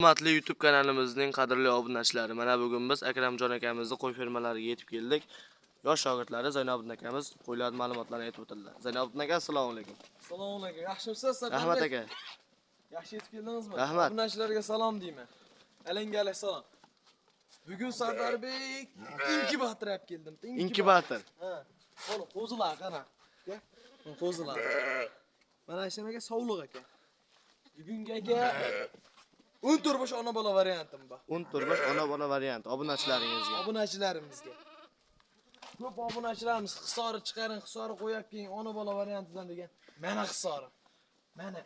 Hurmatli YouTube kanalimizning qadrli obunachilari, mana bugun biz Akramjon akamizning qo'y fermalariga yetib keldik. Yosh shogirdlari Zaynobiddin akamiz qo'ylar ma'lumotlarini aytib o'tdilar. Zaynobiddin aka, assalomu alaykum. Assalomu alaykum. Yaxshimisiz, Sardor? Rahmat aka. Yaxshi yetib keldingizmi? Rahmat. Obunachilarga salom deyman. Alanga salom. Bugun Sardarbek inkubator olib keldim. Inkubator. Ha. Qo'li qo'zilar qana. Qo'zilar. Mana shunga sovliq aka. Bugungi aka 14 bosh ona bola variantim bor. 14 bosh ona bola variant obunachilaringizga. Obunachilarimizga. Ko'p obunachilarimiz hisori chiqaring, hisori qo'yib keyin ona bola variantidan degan. Mana hisori. Mana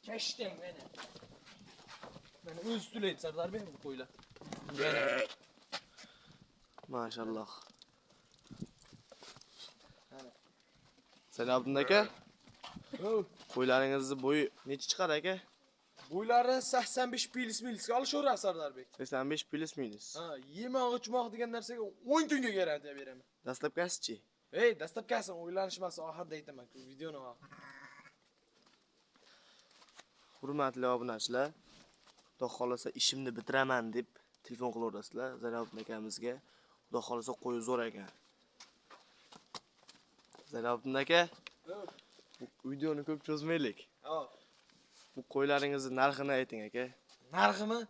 kashtang mana. Mana o'z tulaydi Sardarbek bu qo'ylar. Mana. Mashalloh. Zaynobiddin aka, qo'ylaringizning bo'yi necha chiqar aka? Bo'ylari 85 plyus-minusga olishaveradi Sardarbek. 85 plyus-minus. Ha, yemoq, ichmoq degan narsaga 10 kunga garantiya beraman. Dastlabkasi-chi? Ey, dastlabkasi o'ylanishmasi oxirida aytaman, videoni oxir. Hurmatli obunachilar, Xudo xolasa ishimni bitiraman deb telefon qilaverasizlar Zaynobiddin akamizga. Xudo xolasa qo'yi zo'r ekan. Zaynobiddin aka, bu videoni ko'p cho'zmaylik. Hop. Bu qo'ylaringizning narxini ayting aka. Narximi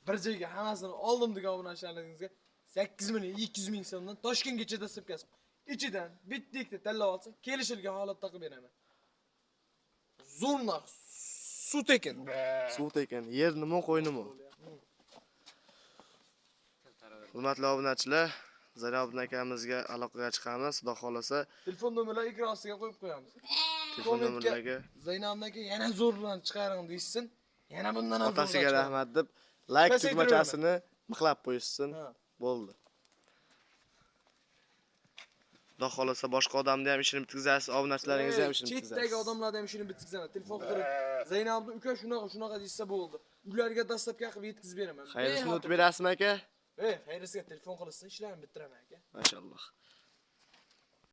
bir joyga hammasini oldim degan obunachilaringizga 8 million 200 ming so'mdan Toshkentgacha dastlabkasi. Ichidan bitta tanlab olsa, kelishilgan holatda qilib beraman. Zo'r narx. Suv tekin. Suv tekin, yer nima, qo'y nima? Hurmatli obunachilar, Zaynobiddin akamizga aloqaga chiqamiz. Xudo xolasa Telefon nomerlarini ekran ostiga qo'yib qo'yamiz. telefon nomerlariga Zaynabdan aka yana zo'rlan chiqaring deysin. Yana bundan ham otasiga rahmat deb like tugmachasini mixlab qo'yishsin. Bo'ldi. Xudo xolasa boshqa odamni ham ishini bitkazasiz, obunachilaringizni ham ishini bitkazasiz. Chetdagi odamlarni ham ishini bitkazaman. Telefon qilib, Zaynabni uka shunaqa desa bo'ldi. Ularga dastlabki qilib yetkazib beraman. Xayrisini o'tib berasizmi aka? Xayrisiga telefon qilsa ishlarini bitiraman aka. Mashalloh.